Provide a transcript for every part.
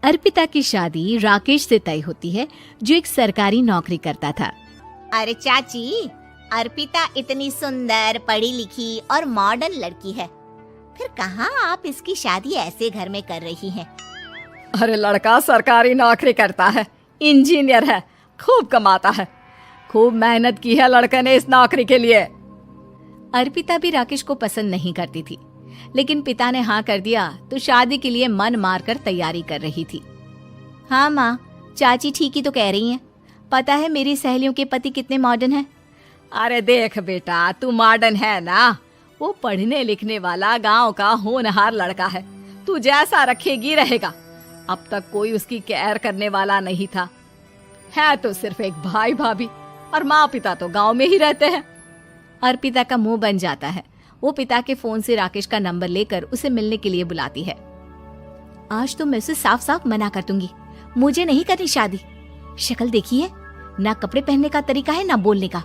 अर्पिता की शादी राकेश से तय होती है, जो एक सरकारी नौकरी करता था। अरे चाची, अर्पिता इतनी सुंदर, पढ़ी लिखी और मॉडर्न लड़की है, फिर कहाँ आप इसकी शादी ऐसे घर में कर रही हैं? अरे लड़का सरकारी नौकरी करता है, इंजीनियर है, खूब कमाता है, खूब मेहनत की है लड़के ने इस नौकरी के लिए। अर्पिता भी राकेश को पसंद नहीं करती थी, लेकिन पिता ने हाँ कर दिया तो शादी के लिए मन मारकर तैयारी कर रही थी। हाँ माँ, चाची ठीक ही तो कह रही हैं। पता है मेरी सहेलियों के पति कितने मॉडर्न हैं। अरे देख बेटा, तू मॉडर्न है ना, वो पढ़ने लिखने वाला गांव का होनहार लड़का है, तू जैसा रखेगी रहेगा। अब तक कोई उसकी केयर करने वाला नहीं था, है तो सिर्फ एक भाई भाभी, और माँ पिता तो गांव में ही रहते हैं। अर्पिता का मुंह बन जाता है। वो पिता के फोन से राकेश का नंबर लेकर उसे मिलने के लिए बुलाती है। आज तो मैं उसे साफ साफ मना कर दूंगी, मुझे नहीं करनी शादी। शक्ल देखी है ना, कपड़े पहनने का तरीका है ना बोलने का।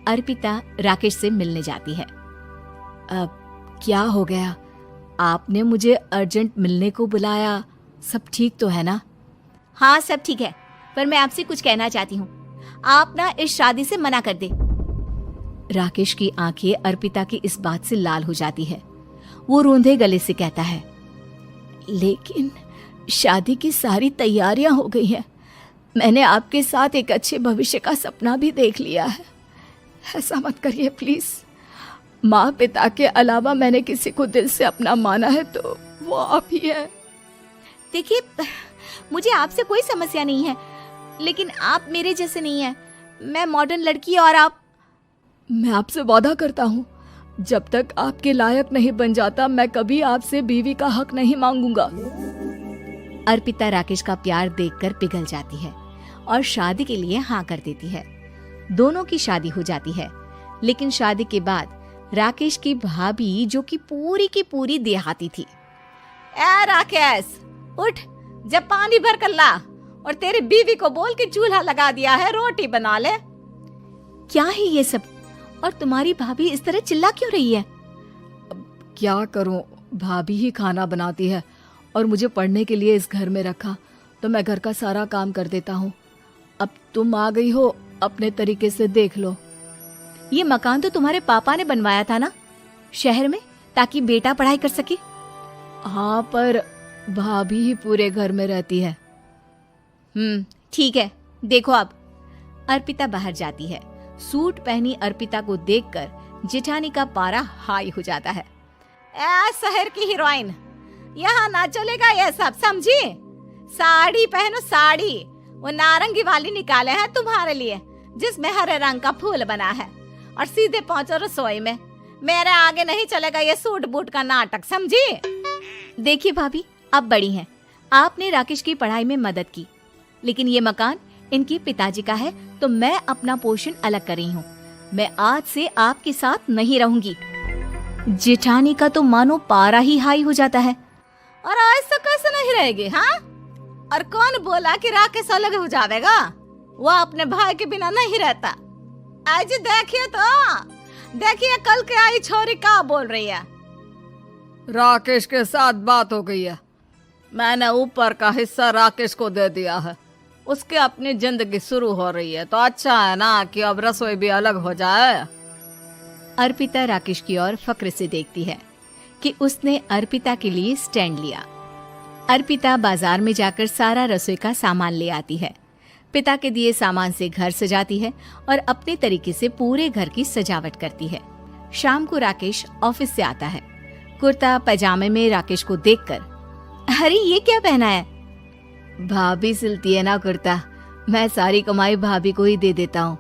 अर्पिता राकेश से मिलने जाती है। अब क्या हो गया, आपने मुझे अर्जेंट मिलने को बुलाया, सब ठीक तो है ना? हाँ सब ठीक है, पर मैं आपसे कुछ कहना चाहती हूँ। आप ना इस शादी से मना कर दे। राकेश की आंखें अर्पिता की इस बात से लाल हो जाती है। वो रोंदे गले से कहता है, लेकिन शादी की सारी तैयारियां हो गई हैं। मैंने आपके साथ एक अच्छे भविष्य का सपना भी देख लिया है। ऐसा मत करिए प्लीज। माँ पिता के अलावा मैंने किसी को दिल से अपना माना है तो वो आप ही है। देखिए, मुझे आपसे कोई समस्या नहीं है, लेकिन आप मेरे जैसे नहीं हैं। मैं मॉडर्न लड़की और आप। मैं आपसे वादा करता हूँ, जब तक आपके लायक नहीं बन जाता मैं कभी आपसे बीवी का हक नहीं मांगूंगा। अर्पिता राकेश का प्यार देखकर पिघल जाती है और शादी के लिए हाँ कर देती है। दोनों की शादी हो जाती है, लेकिन शादी के बाद राकेश की भाभी, जो कि पूरी की पूरी देहाती थी। ए राकेश, उठ, जब पानी भर कर ला, और तेरी बीवी को बोल के चूल्हा लगा दिया है, रोटी बना ले। क्या है ये सब? और तुम्हारी भाभी इस तरह चिल्ला क्यों रही है? क्या करूं, भाभी ही खाना बनाती है और मुझे पढ़ने के लिए इस घर में रखा, तो मैं घर का सारा काम कर देता हूँ। अब तुम आ गई हो, अपने तरीके से देख लो। ये मकान तो तुम्हारे पापा ने बनवाया था ना, शहर में, ताकि बेटा पढ़ाई कर सके। हाँ, पर भाभी ही पूरे घर में रहती है। ठीक है, देखो अब। अर्पिता बाहर जाती है। सूट पहनी अर्पिता को देखकर जेठानी का पारा हाई हो जाता है। ए शहर की हीरोइन, यहाँ ना चलेगा ये सब, समझी? साड़ी पहनो, साड़ी। वो नारंगी वाली निकाले हैं तुम्हारे लिए, जिसमें हरे रंग का फूल बना है, और सीधे पहुंचो रसोई में। मेरे आगे नहीं चलेगा ये सूट बूट का नाटक, समझी? देखिए भाभी, आप बड़ी हैं, आपने राकेश की पढ़ाई में मदद की, लेकिन ये मकान इनके पिताजी का है, तो मैं अपना पोर्शन अलग कर रही हूँ। मैं आज से आपके साथ नहीं रहूंगी। जेठानी का तो मानो पारा ही हाई हो जाता है। और ऐसा कैसे नहीं रहेगी? हाँ, और कौन बोला कि राकेश अलग हो जाएगा? वो अपने भाई के बिना नहीं रहता। आज देखिए तो, देखिए कल के आई छोरी क्या बोल रही है। राकेश के साथ बात हो गई है, मैंने ऊपर का हिस्सा राकेश को दे दिया है, उसकी अपनी जिंदगी शुरू हो रही है, तो अच्छा है ना कि अब रसोई भी अलग हो जाए। अर्पिता राकेश की ओर फक्र से देखती है कि उसने अर्पिता के लिए स्टैंड लिया। अर्पिता बाजार में जाकर सारा रसोई का सामान ले आती है। पिता के दिए सामान से घर सजाती है और अपने तरीके से पूरे घर की सजावट करती है। शाम को राकेश ऑफिस से आता है। कुर्ता पैजामे में राकेश को देखकर, अरे ये क्या पहना है? भाभी सिलती है ना कुर्ता, मैं सारी कमाई भाभी को ही दे देता हूँ।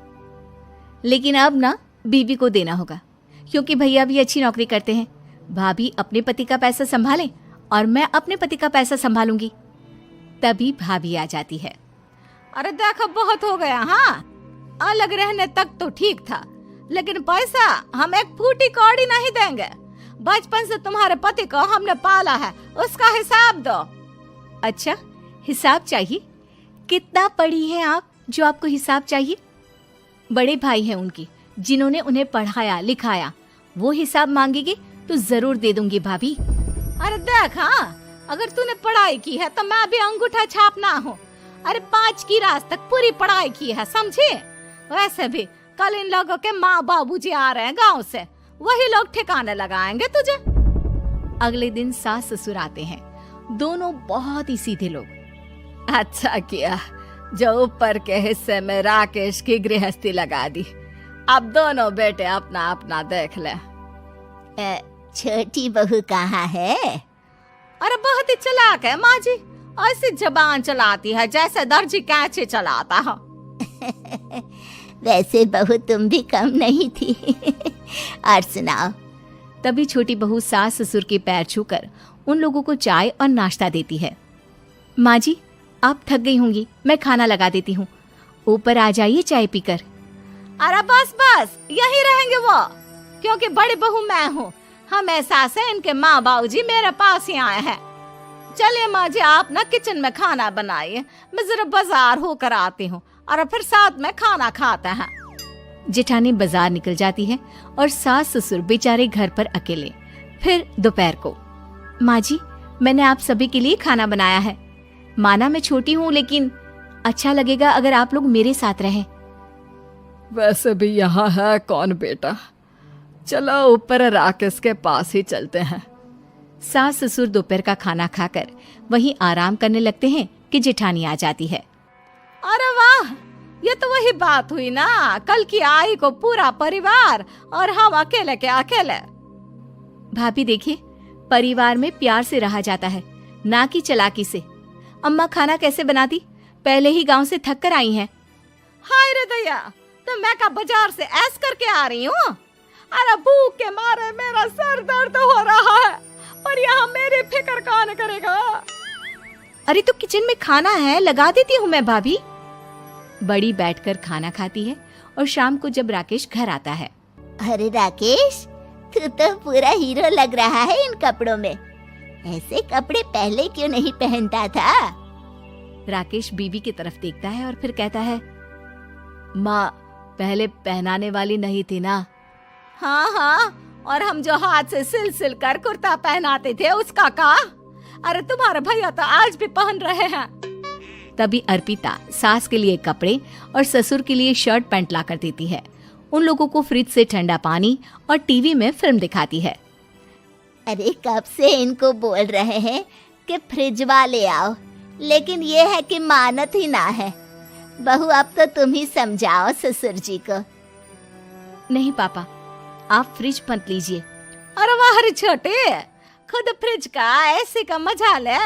लेकिन अब ना बीवी को देना होगा, क्योंकि भैया भी अच्छी नौकरी करते हैं। भाभी अपने पति का पैसा संभाले और मैं अपने पति का पैसा संभालूंगी। तभी भाभी आ जाती है। अरे देखो, बहुत हो गया। हाँ, अलग रहने तक तो ठीक था, लेकिन पैसा हम एक फूटी कौड़ी नहीं देंगे। बचपन से तुम्हारे पति को हमने पाला है, उसका हिसाब दो। अच्छा, हिसाब चाहिए? कितना पढ़ी हैं आप जो आपको हिसाब चाहिए? बड़े भाई हैं उनकी, जिन्होंने उन्हें पढ़ाया लिखाया। वो हिसाब मांगेगी तो जरूर दे दूंगी भाभी। अरे देख, हाँ, अगर तूने पढ़ाई की है तो मैं भी अंगूठा छापना हूँ। अरे 5 की रात तक पूरी पढ़ाई की है, समझे? वैसे भी कल इन लोगों के माँ बाबूजी आ रहे हैं गांव से, वही लोग ठिकाने लगाएंगे तुझे। अगले दिन सास ससुर आते हैं, दोनों बहुत ही सीधे लोग। अच्छा किया जो ऊपर के हिस्से में राकेश की गृहस्थी लगा दी। अब दोनों बेटे अपना अपना देख ले। छोटी बहू कहाँ है? अरे बहुत ही चालाक है माँ जी, ऐसी जबान चलाती है जैसे दर्जी कैंची चलाता है। वैसे बहू तुम भी कम नहीं थी। और सुनाओ। तभी छोटी बहू सास ससुर के पैर छूकर उन लोगों को चाय और नाश्ता देती है। माँ जी, आप थक गई होंगी, मैं खाना लगा देती हूँ, ऊपर आ जाइए चाय पीकर। अरे बस बस यही रहेंगे वो, क्योंकि बड़ी बहू मैं हूँ। हम एहसास है इनके माँ बाबूजी मेरे पास ही आए हैं। चलिए माँ जी, आप ना किचन में खाना बनाइए, मैं जरा बाजार होकर आती हूँ और फिर साथ में खाना खाते हैं। जेठानी बाजार निकल जाती है और सास ससुर बेचारे घर पर अकेले। फिर दोपहर को, माँ जी, मैंने आप सभी के लिए खाना बनाया है। माना मैं छोटी हूँ, लेकिन अच्छा लगेगा अगर आप लोग मेरे साथ रहें। वैसे भी यहाँ है कौन बेटा, चलो ऊपर राकेश के पास ही चलते हैं। सास ससुर दोपहर का खाना खाकर वहीं आराम करने लगते हैं कि जेठानी आ जाती है। अरे वाह, ये तो वही बात हुई ना, कल की आई को पूरा परिवार और हम अकेले के अकेले। भाभी देखिए, परिवार में प्यार से रहा जाता है, ना कि चालाकी से। अम्मा खाना कैसे बनाती, पहले ही गांव से थक कर आई हैं। हाय रे दया, तो मैं का बाजार से ऐस करके आ रही हूँ। अरे भूख के मारे मेरा सर दर्द हो रहा है, पर यहाँ मेरी फिक्र कौन करेगा। अरे तो किचन में खाना है, लगा देती हूँ मैं भाभी। बड़ी बैठकर खाना खाती है और शाम को जब राकेश घर आता है। अरे राकेश, तू तो पूरा हीरो लग रहा है इन कपड़ों में। ऐसे कपड़े पहले क्यों नहीं पहनता था? राकेश बीवी की तरफ देखता है और फिर कहता है, माँ, पहले पहनाने वाली नहीं थी ना। हाँ हाँ, और हम जो हाथ से सिल सिल कर कुर्ता पहनाते थे उसका का? अरे तुम्हारे भैया तो आज भी पहन रहे हैं। तभी अर्पिता सास के लिए कपड़े और ससुर के लिए शर्ट पैंट ला कर देती है। उन लोगों को फ्रिज से ठंडा पानी और टीवी में फिल्म दिखाती है। अरे कब से इनको बोल रहे हैं कि फ्रिज वाले आओ, लेकिन ये है कि मानत ही ना है। बहू, अब तो तुम ही समझाओ ससुर जी को। नहीं पापा, आप फ्रिज मत लीजिए। अरे वाह रे छोटे, खुद फ्रिज का ऐसे का मजा ले,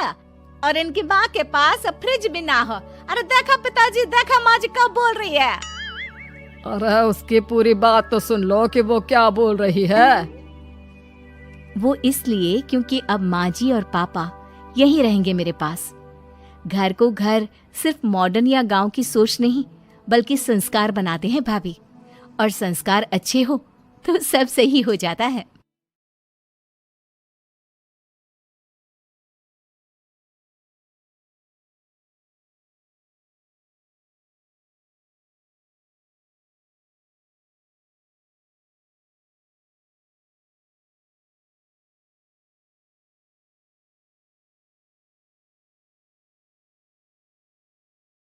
और इनकी माँ के पास फ्रिज भी ना हो। अरे देखा पिताजी, देखा माँ जी कब बोल रही है। अरे उसकी पूरी बात तो सुन लो कि वो क्या बोल रही है। वो इसलिए क्योंकि अब माँ जी और पापा यहीं रहेंगे मेरे पास। घर को घर सिर्फ मॉडर्न या गांव की सोच नहीं, बल्कि संस्कार बनाते हैं भाभी, और संस्कार अच्छे हो तो सब सही हो जाता है।